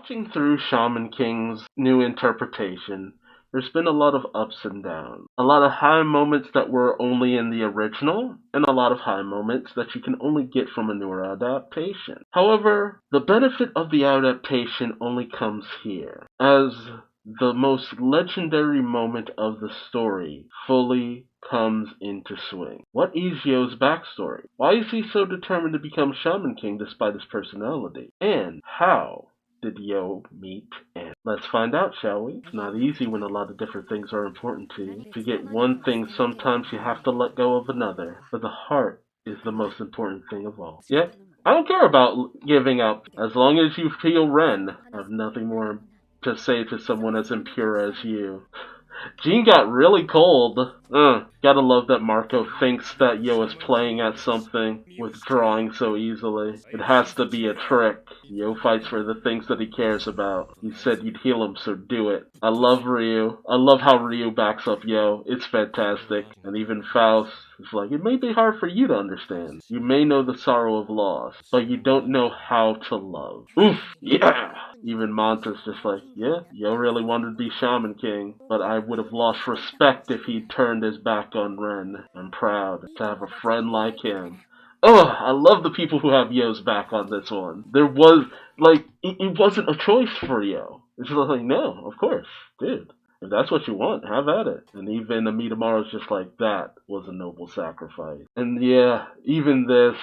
Watching through Shaman King's new interpretation, there's been a lot of ups and downs. A lot of high moments that were only in the original, and a lot of high moments that you can only get from a newer adaptation. However, the benefit of the adaptation only comes here, as the most legendary moment of the story fully comes into swing. What is Yo's backstory? Why is he so determined to become Shaman King despite his personality? And how did Yo meet and let's find out, shall we? It's not easy when a lot of different things are important to you. To get one thing, sometimes you have to let go of another. But the heart is the most important thing of all. Yep. I don't care about giving up. As long as you feel Ren, I have nothing more to say to someone as impure as you. Gene got really cold. Gotta love that Marco thinks that Yo is playing at something, withdrawing so easily. It has to be a trick. Yo fights for the things that he cares about. You said you'd heal him, so do it. I love Ryu. I love how Ryu backs up Yo. It's fantastic. And even Faust is like, it may be hard for you to understand. You may know the sorrow of loss, but you don't know how to love. Oof, yeah! Even Manta's just like, yeah, Yo really wanted to be Shaman King, but I would have lost respect if he'd turned his back on Ren. I'm proud to have a friend like him. Oh, I love the people who have Yo's back on this one. There was, it wasn't a choice for Yo. It's just like, no, of course, dude. If that's what you want, have at it. And even Amidamaru's just like, that was a noble sacrifice. And yeah, even this,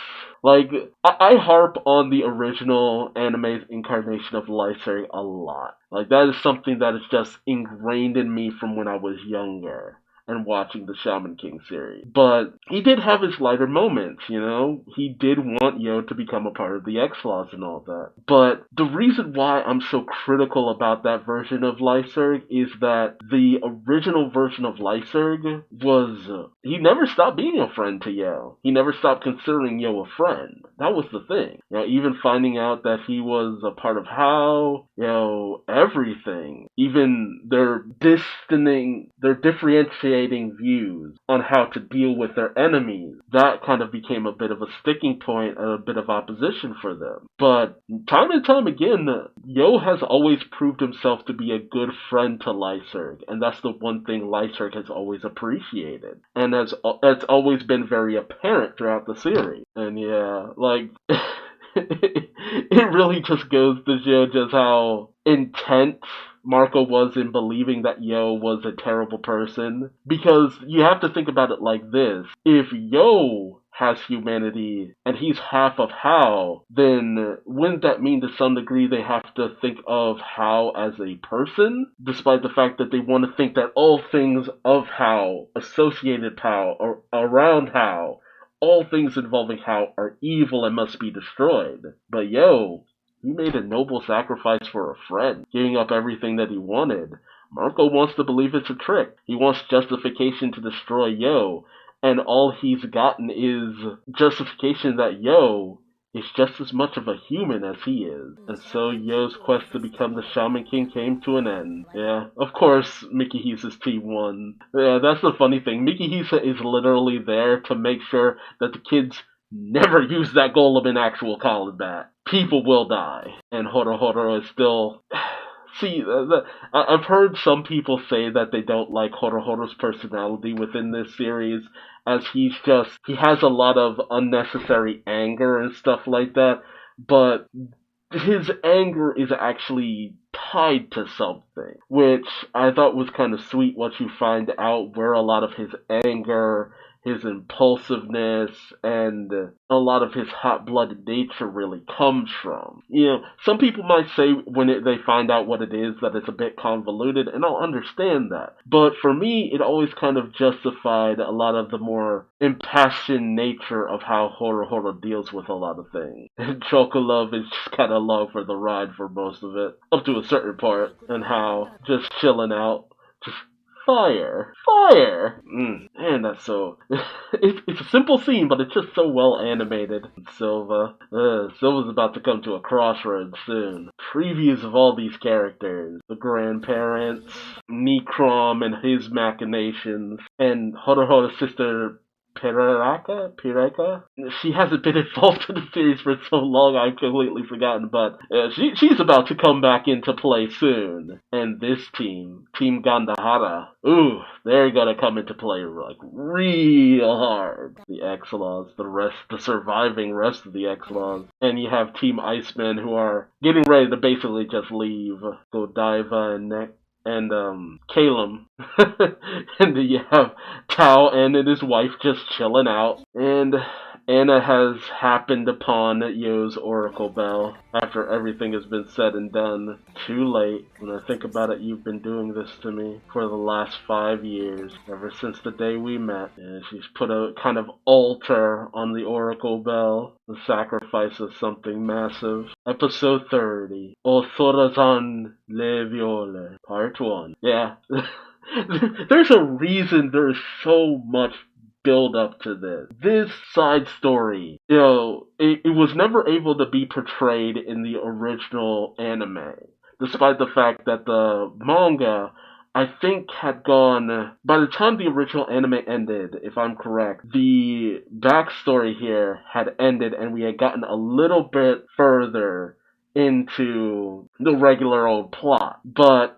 I harp on the original anime incarnation of Lyserg a lot. That is something that is just ingrained in me from when I was younger and watching the Shaman King series. But he did have his lighter moments, you know? He did want Yo to become a part of the X-Laws and all that. But the reason why I'm so critical about that version of Lyserg is that the original version of Lyserg was, he never stopped being a friend to Yo. He never stopped considering Yo a friend. That was the thing. You know, even finding out that he was a part of How, you know, everything. Even their differentiating views on how to deal with their enemies. That kind of became a bit of a sticking point and a bit of opposition for them. But time and time again, Yo has always proved himself to be a good friend to Lyserg, and that's the one thing Lyserg has always appreciated, and it's always been very apparent throughout the series. And yeah, it really just goes to show just how intent Marco was in believing that Yo was a terrible person. Because you have to think about it like this. If Yo has humanity and he's half of How, then wouldn't that mean to some degree they have to think of How as a person? Despite the fact that they want to think that all things of How, associated How, or around How, all things involving How are evil and must be destroyed. But Yo, he made a noble sacrifice for a friend, giving up everything that he wanted. Marco wants to believe it's a trick. He wants justification to destroy Yo, and all he's gotten is justification that Yo is just as much of a human as he is. And so Yo's quest to become the Shaman King came to an end. Yeah, of course Mickey Hisa's team won. Yeah, that's the funny thing. Mickey Hisa is literally there to make sure that the kids never use that golem in actual combat. People will die. And Horo is still... See, I've heard some people say that they don't like Horo's personality within this series, as he has a lot of unnecessary anger and stuff like that, but his anger is actually tied to something, which I thought was kind of sweet once you find out where a lot of his anger, his impulsiveness, and a lot of his hot-blooded nature really comes from. You know, some people might say when they find out what it is that it's a bit convoluted, and I'll understand that. But for me, it always kind of justified a lot of the more impassioned nature of how Horo deals with a lot of things. And Chocolove is just kind of along for the ride for most of it, up to a certain part, and how just chilling out, just fire. Man, that's so... it's a simple scene, but it's just so well animated. Silva's about to come to a crossroads soon. Previews of all these characters. The grandparents, Necrom and his machinations, and Horo's sister Pireka. She hasn't been involved in the series for so long I've completely forgotten, but she's about to come back into play soon. And this Team Gandahara, ooh, they're gonna come into play like real hard. The X-Laws, the surviving rest of the X-Laws, and you have Team Iceman who are getting ready to basically just leave. Godiva and Neck and Calum. And then you have Tao and his wife just chilling out. And Anna has happened upon Yo's Oracle Bell after everything has been said and done. Too late. When I think about it, you've been doing this to me for the last 5 years, ever since the day we met. And she's put a kind of altar on the Oracle Bell, the sacrifice of something massive. Episode 30, Osorezan Le Voile, Part 1. Yeah. There's a reason there's so much build up to this. This side story, it was never able to be portrayed in the original anime, despite the fact that the manga, I think, had gone, by the time the original anime ended, if I'm correct, the backstory here had ended and we had gotten a little bit further into the regular old plot. But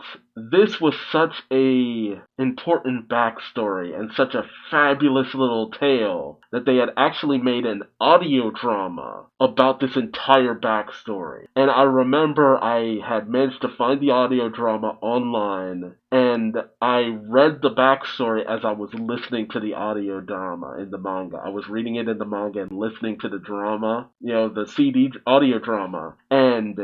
this was such a important backstory and such a fabulous little tale that they had actually made an audio drama about this entire backstory. And I remember I had managed to find the audio drama online, and I read the backstory as I was listening to the audio drama in the manga. I was reading it in the manga and listening to the drama, the CD audio drama, and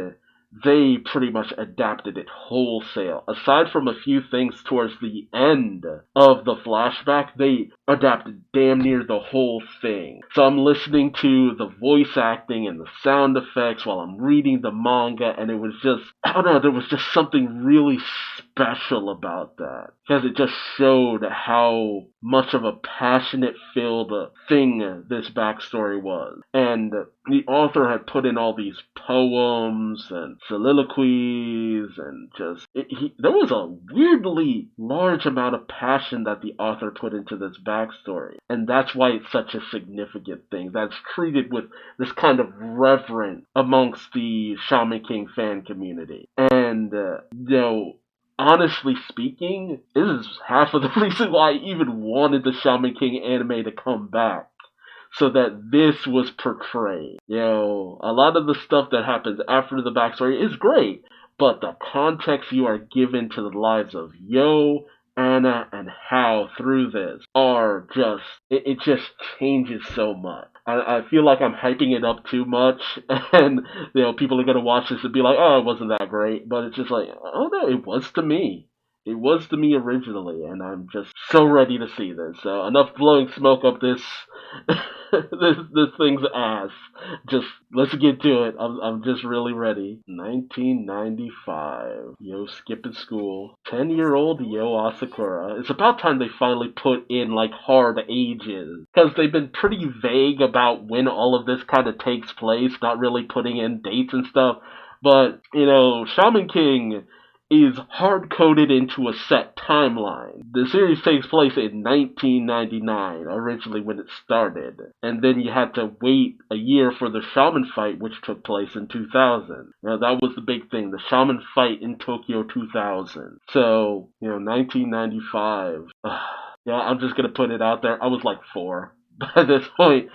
they pretty much adapted it wholesale. Aside from a few things towards the end of the flashback, they adapted damn near the whole thing. So I'm listening to the voice acting and the sound effects while I'm reading the manga, and it was just, I don't know, there was just something really special about that. Because it just showed how much of a passionate-filled thing this backstory was. And the author had put in all these poems and soliloquies, and just there was a weirdly large amount of passion that the author put into this backstory, and that's why it's such a significant thing that's treated with this kind of reverence amongst the Shaman King fan community. And honestly speaking, this is half of the reason why I even wanted the Shaman King anime to come back, so that this was portrayed. A lot of the stuff that happens after the backstory is great, but the context you are given to the lives of Yo, Anna, and Hao through this are just, it just changes so much. I feel like I'm hyping it up too much, and people are gonna watch this and be like, oh, it wasn't that great, but it's just like, oh no, it was to me. It was to me originally, and I'm just so ready to see this. So enough blowing smoke up this this thing's ass. Just let's get to it. I'm just really ready. 1995. Yo skipping school. 10-year-old Yo Asakura. It's about time they finally put in like hard ages, because they've been pretty vague about when all of this kind of takes place, not really putting in dates and stuff. But Shaman King is hard-coded into a set timeline. The series takes place in 1999, originally when it started. And then you had to wait a year for the Shaman fight, which took place in 2000. Now, that was the big thing, the Shaman fight in Tokyo 2000. So, 1995. I'm just gonna put it out there, I was like 4. By this point,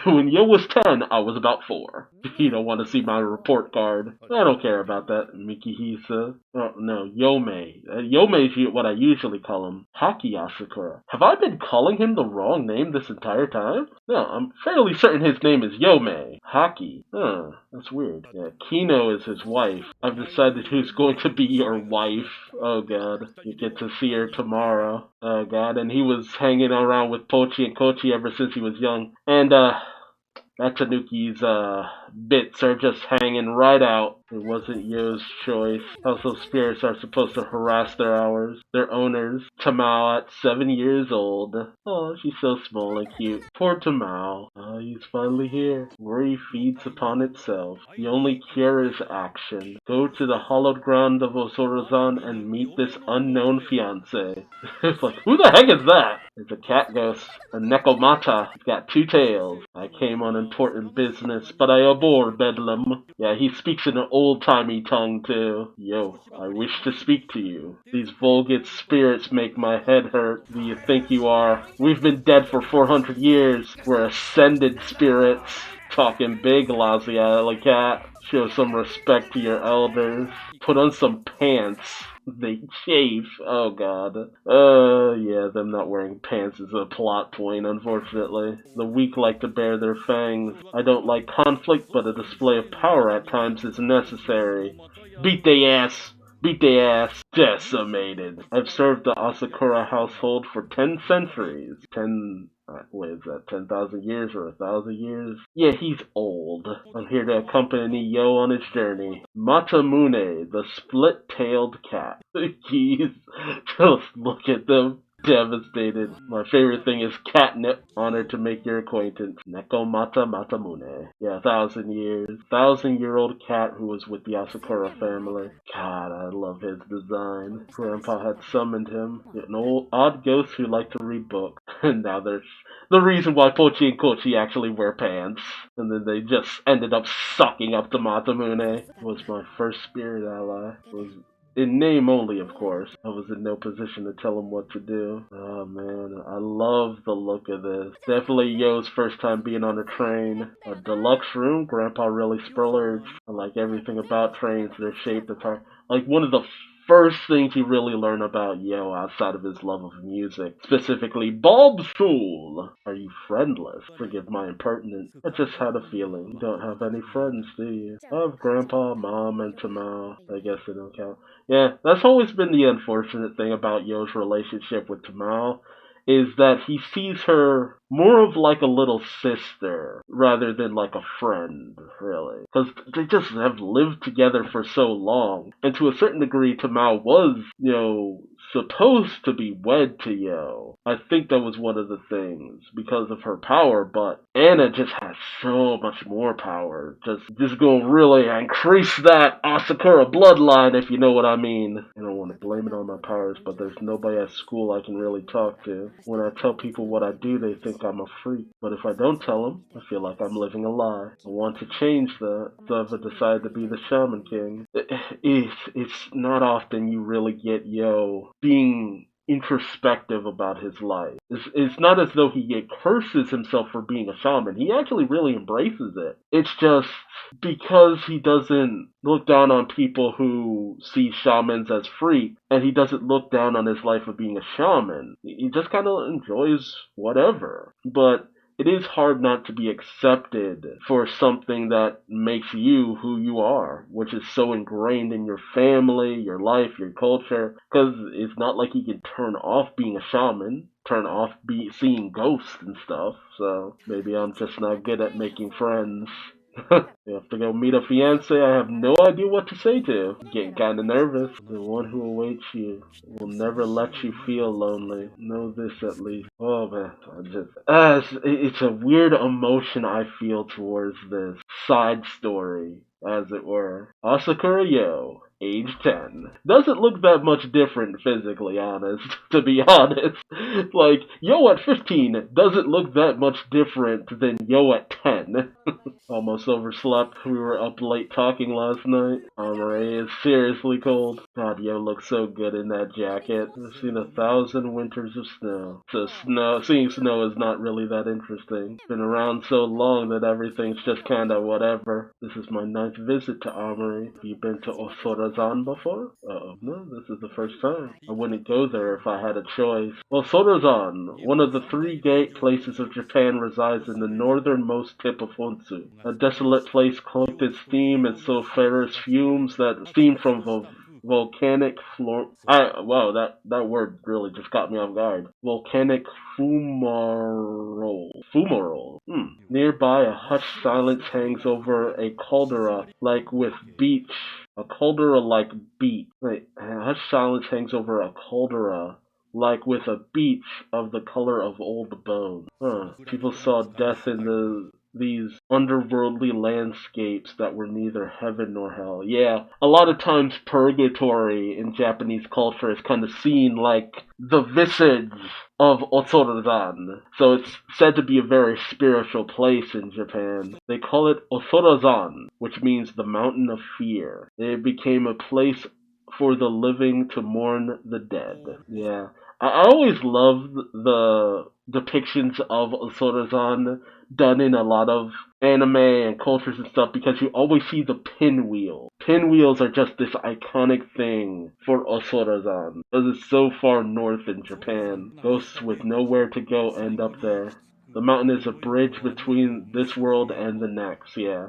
when Yo was 10, I was about 4. You don't want to see my report card. I don't care about that, Mikihisa. Oh, no, Yomei. Yomei's what I usually call him. Haki Asakura. Have I been calling him the wrong name this entire time? No, I'm fairly certain his name is Yomei. Haki. Huh, that's weird. Yeah, Kino is his wife. I've decided who's going to be your wife. Oh god. You get to see her tomorrow. Oh god, and he was hanging around with Pochi and Kochi ever since he was young. And, that Tanuki's, Bits are just hanging right out. It wasn't Yo's choice. Household spirits are supposed to harass their owners. Tamao at 7 years old. Oh, she's so small and cute. Poor Tamao. Oh, he's finally here. Worry feeds upon itself. The only cure is action. Go to the hallowed ground of Osorezan and meet this unknown fiancé. It's like, who the heck is that? It's a cat ghost. A Nekomata. He's got 2 tails. I came on important business, but I abhor Bedlam. Yeah, he speaks in an old-timey tongue, too. Yo, I wish to speak to you. These Vulgate spirits make my head hurt. Do you think you are? We've been dead for 400 years. We're ascended spirits. Talking big, lousy alley cat. Show some respect to your elders. Put on some pants. They chafe. Oh god. Yeah, them not wearing pants is a plot point, unfortunately. The weak like to bare their fangs. I don't like conflict, but a display of power at times is necessary. Beat they ass! Beat they ass! Decimated. I've served the Asakura household for 10 centuries. What is that, 10,000 years or 1,000 years? Yeah, he's old. I'm here to accompany Yo on his journey. Matamune, the split-tailed cat. Jeez, just look at them. Devastated. My favorite thing is catnip. Honored to make your acquaintance. Nekomata Matamune. Yeah, 1,000 years. 1,000-year-old cat who was with the Asakura family. God, I love his design. Grandpa had summoned him. An old odd ghost who liked to read books. And now there's the reason why Pochi and Kochi actually wear pants. And then they just ended up sucking up to Matamune. Was my first spirit ally. Was in name only, of course. I was in no position to tell him what to do. Oh man, I love the look of this. Definitely Yo's first time being on a train. A deluxe room, Grandpa really splurged. I like everything about trains, their shape, the car. Like one of the first things you really learn about Yo outside of his love of music. Specifically, Bob Soul. Are you friendless? Forgive my impertinence. I just had a feeling. You don't have any friends, do you? I have Grandpa, Mom, and Tamao. I guess they don't count. Yeah, that's always been the unfortunate thing about Yo's relationship with Tamao, is that he sees her more of like a little sister rather than like a friend, really. Because they just have lived together for so long. And to a certain degree, Tamao was, supposed to be wed to Yo. I think that was one of the things because of her power, but Anna just has so much more power. Just gonna really increase that Asakura bloodline, if you know what I mean. I don't want to blame it on my powers, but there's nobody at school I can really talk to. When I tell people what I do, they think I'm a freak. But if I don't tell them, I feel like I'm living a lie. I want to change that, so I've decided to be the Shaman King. It's not often you really get Yo being introspective about his life. It's not as though he curses himself for being a shaman. He actually really embraces it. It's just because he doesn't look down on people who see shamans as freaks, and he doesn't look down on his life of being a shaman. He just kind of enjoys whatever. But it is hard not to be accepted for something that makes you who you are, which is so ingrained in your family, your life, your culture, because it's not like you can turn off being a shaman, turn off seeing ghosts and stuff, so maybe I'm just not good at making friends. You have to go meet a fiance I have no idea what to say to. Getting kinda nervous. The one who awaits you will never let you feel lonely. Know this at least. Oh man, it's a weird emotion I feel towards this side story, as it were. Asakura Yo, age 10. Doesn't look that much different physically, to be honest. Like, Yo at 15 doesn't look that much different than Yo at 10. Almost overslept. We were up late talking last night. Amore is seriously cold. God, Yo looks so good in that jacket. I've seen 1,000 winters of snow. So seeing snow is not really that interesting. Been around so long that everything's just kinda whatever. This is my 9th visit to Armory. Have you been to Osorezan before? Uh-oh. No, this is the first time. I wouldn't go there if I had a choice. Osorezan, one of the 3 great places of Japan, resides in the northernmost tip of Honshu. A desolate place cloaked in steam and sulphurous fumes that steam from volcanic floor. I wow, that word really just caught me off guard. Volcanic fumarole. Nearby, a hushed silence hangs over a caldera, like with beach. A caldera like beach. Wait, a hushed silence hangs over a caldera, like with a beach of the color of old bone. Huh. People saw death in these underworldly landscapes that were neither heaven nor hell. Yeah, a lot of times purgatory in Japanese culture is kind of seen like the visage of Osorezan. So it's said to be a very spiritual place in Japan. They call it Osorezan, which means the mountain of fear. It became a place for the living to mourn the dead. Yeah. I always loved the depictions of Osorezan done in a lot of anime and cultures and stuff because you always see the pinwheel. Pinwheels are just this iconic thing for Osorezan because it's so far north in Japan. Ghosts with nowhere to go end up there. The mountain is a bridge between this world and the next, yeah.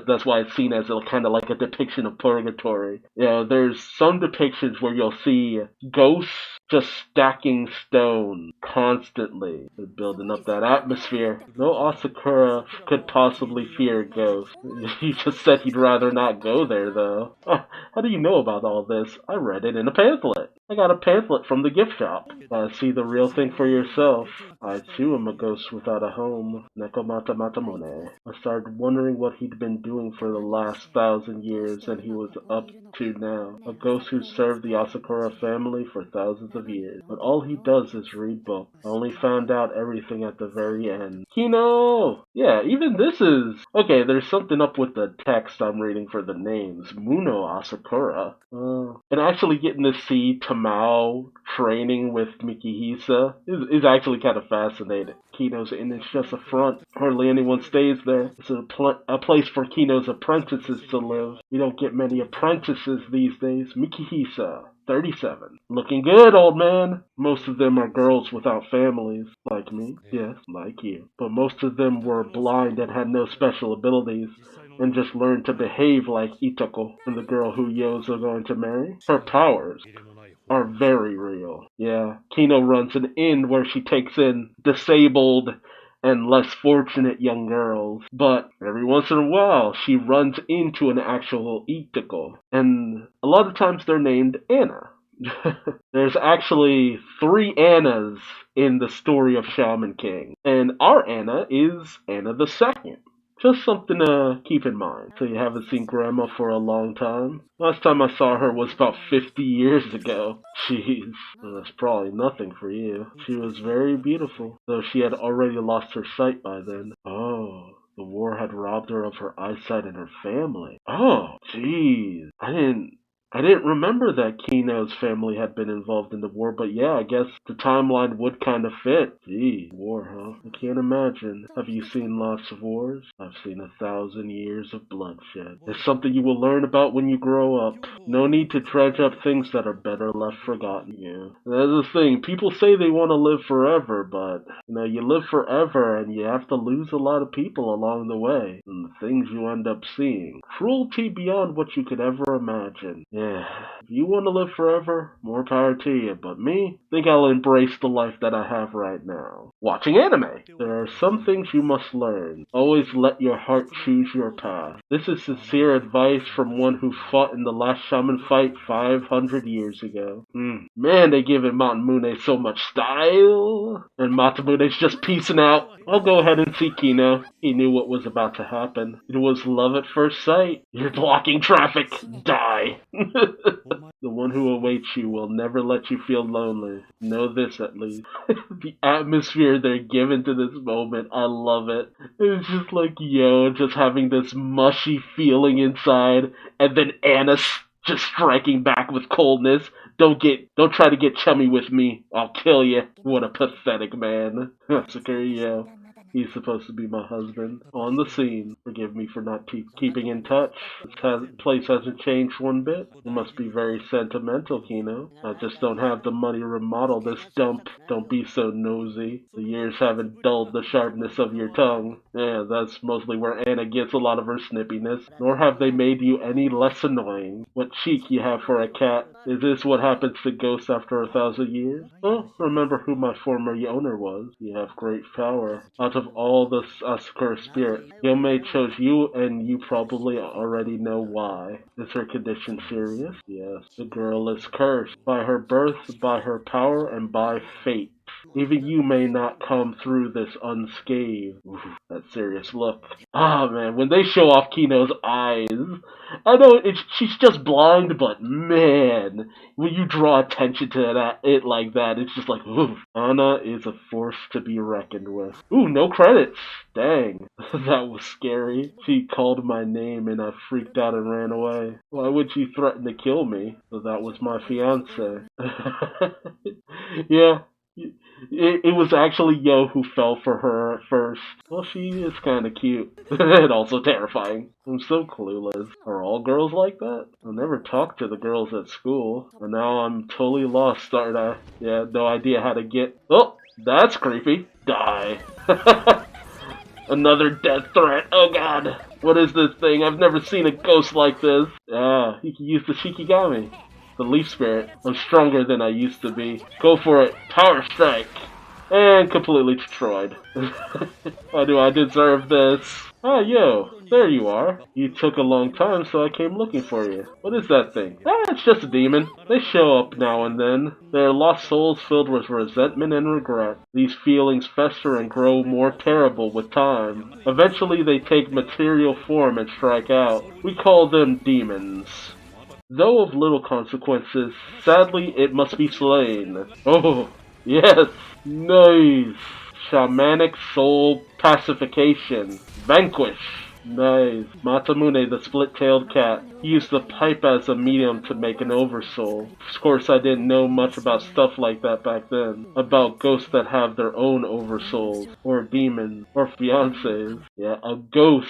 That's why it's seen as a kind of like a depiction of purgatory. You know, there's some depictions where you'll see ghosts just stacking stone constantly. They're building up that atmosphere. No Asakura could possibly fear ghosts. He just said he'd rather not go there, though. Oh, how do you know about all this? I read it in a pamphlet. I got a pamphlet from the gift shop. See the real thing for yourself. I too am a ghost without a home. Nekomata Matamune. I started wondering what he'd been doing for the last 1,000 years and he was up to now. A ghost who served the Asakura family for thousands of years. But all he does is read books. I only found out everything at the very end. Kino! Yeah, even this is... Okay, there's something up with the text I'm reading for the names. Muno Asakura. And actually getting to see Tamao training with Mikihisa is actually kind of fascinating. Kino's in it's just a front. Hardly anyone stays there. It's a place for Kino's apprentices to live. We don't get many apprentices these days. Mikihisa, 37. Looking good, old man. Most of them are girls without families, like me. Yes, like you. But most of them were blind and had no special abilities, and just learned to behave like Itoko, and the girl who Yo's are going to marry. Her powers are very real. Yeah, Kino runs an inn where she takes in disabled and less fortunate young girls, but every once in a while she runs into an actual Itoko, and a lot of times they're named Anna. There's actually 3 Annas in the story of Shaman King, and our Anna is Anna the Second. Just something to keep in mind. So you haven't seen Grandma for a long time? Last time I saw her was about 50 years ago. Jeez, that's probably nothing for you. She was very beautiful, though she had already lost her sight by then. Oh, the war had robbed her of her eyesight and her family. Oh, jeez. I didn't remember that Kino's family had been involved in the war, but yeah, I guess the timeline would kind of fit. Gee, war, huh? I can't imagine. Have you seen lots of wars? I've seen 1,000 years of bloodshed. It's something you will learn about when you grow up. No need to dredge up things that are better left forgotten. Yeah. That's the thing. People say they want to live forever, but, you live forever and you have to lose a lot of people along the way. And the things you end up seeing. Cruelty beyond what you could ever imagine. Yeah, if you want to live forever, more power to you. But me, I think I'll embrace the life that I have right now. Watching anime. There are some things you must learn. Always let your heart choose your path. This is sincere advice from one who fought in the last shaman fight 500 years ago. Man, they giving Matamune so much style. And Matamune's just peacing out. I'll go ahead and see Kino. He knew what was about to happen. It was love at first sight. You're blocking traffic. Die. The one who awaits you will never let you feel lonely. Know this at least. The atmosphere they're giving to this moment, I love it. It's just like, just having this mushy feeling inside, and then Anna just striking back with coldness. Don't try to get chummy with me. I'll kill you. What a pathetic man. Sakura, he's supposed to be my husband. On the scene. Forgive me for not keeping in touch. This place hasn't changed one bit. It must be very sentimental, Kino. I just don't have the money to remodel this dump. Don't be so nosy. The years haven't dulled the sharpness of your tongue. Yeah, that's mostly where Anna gets a lot of her snippiness. Nor have they made you any less annoying. What cheek you have for a cat. Is this what happens to ghosts after 1,000 years? Well, remember who my former owner was. You have great power. Out of all the Asukura spirits, Yomei chose you, and you probably already know why. Is her condition serious? Yes. The girl is cursed. By her birth, by her power, and by fate. Even you may not come through this unscathed. Ooh, that serious look. Ah, man, when they show off Kino's eyes, I know she's just blind, but man, when you draw attention to it like that, it's just like, ooh, Anna is a force to be reckoned with. Ooh, no credits. Dang, that was scary. She called my name and I freaked out and ran away. Why would she threaten to kill me? So that was my fiance. Yeah, it was actually Yo who fell for her at first. Well, she is kind of cute. And also terrifying. I'm so clueless. Are all girls like that? I never talked to the girls at school. And now I'm totally lost, aren't I? Yeah, no idea how to get... Oh, that's creepy. Die. Another death threat. Oh god. What is this thing? I've never seen a ghost like this. Ah, you can use the Shikigami. The leaf spirit. I'm stronger than I used to be. Go for it. Power strike. And completely destroyed. Why do I deserve this? Ah, yo. There you are. You took a long time, so I came looking for you. What is that thing? Ah, it's just a demon. They show up now and then. They're lost souls filled with resentment and regret. These feelings fester and grow more terrible with time. Eventually they take material form and strike out. We call them demons. Though of little consequences, sadly it must be slain. Oh, yes, nice. Shamanic soul pacification. Vanquish. Nice. Masamune, the split-tailed cat. He used the pipe as a medium to make an oversoul. Of course, I didn't know much about stuff like that back then. About ghosts that have their own oversouls. Or demons. Or fiancés. Yeah, a ghost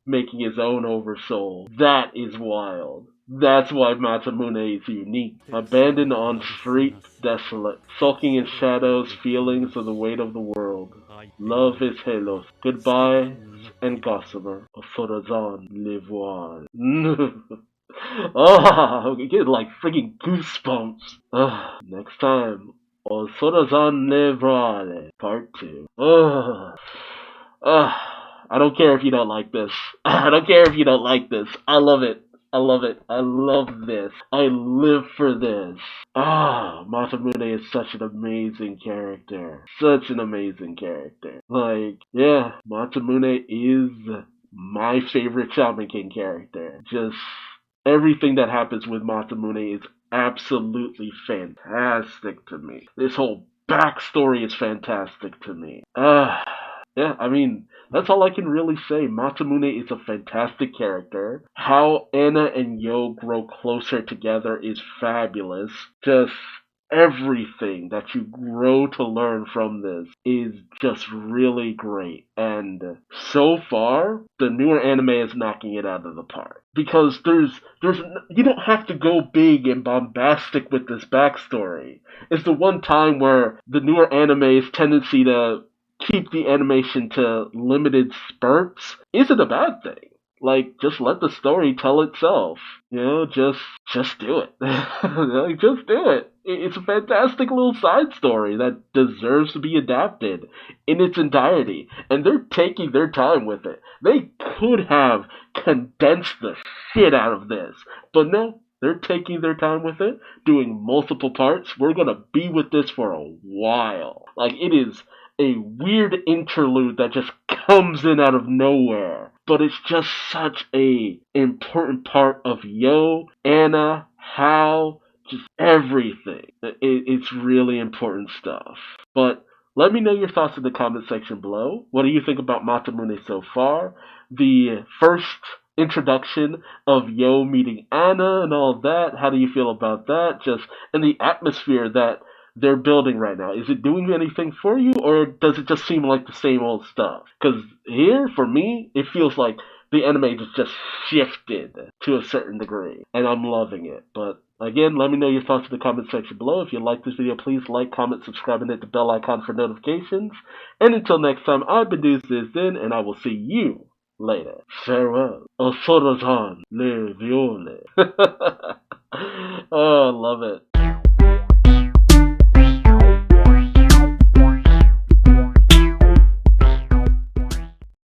making his own oversoul. That is wild. That's why Masamune is unique. Abandoned on street, desolate, sulking in shadows, feelings of the weight of the world. Love is halos. Goodbye and gossamer. Osorezan Le Voile. Ah, I get like freaking goosebumps. Ah, next time, Osorezan Le Voile, Part 2. Ah. I don't care if you don't like this. I don't care if you don't like this. I love it. I love it. I love this. I live for this. Ah, Masamune is such an amazing character. Such an amazing character. Like, yeah, Masamune is my favorite Shaman King character. Just everything that happens with Masamune is absolutely fantastic to me. This whole backstory is fantastic to me. Yeah, I mean, that's all I can really say. Masamune is a fantastic character. How Anna and Yo grow closer together is fabulous. Just everything that you grow to learn from this is just really great. And so far, the newer anime is knocking it out of the park. Because you don't have to go big and bombastic with this backstory. It's the one time where the newer anime's tendency to keep the animation to limited spurts isn't a bad thing. Like, just let the story tell itself. Just do it. Like, just do it. It's a fantastic little side story that deserves to be adapted in its entirety. And they're taking their time with it. They could have condensed the shit out of this. But no, they're taking their time with it, doing multiple parts. We're gonna be with this for a while. Like, it is a weird interlude that just comes in out of nowhere. But it's just such a important part of Yo, Anna, how, just everything. It's really important stuff. But let me know your thoughts in the comment section below. What do you think about Masamune so far? The first introduction of Yo meeting Anna and all that. How do you feel about that? Just and the atmosphere that they're building right now. Is it doing anything for you, or does it just seem like the same old stuff? Because here, for me, it feels like the anime just shifted to a certain degree, and I'm loving it. But Again, let me know your thoughts in the comment section below. If you like this video, please like, comment, subscribe, and hit the bell icon for notifications. And until next time, I've been Duuz-Diz-Din, and I will see you later. Farewell. Osorezan Le Voile. Oh, I love it.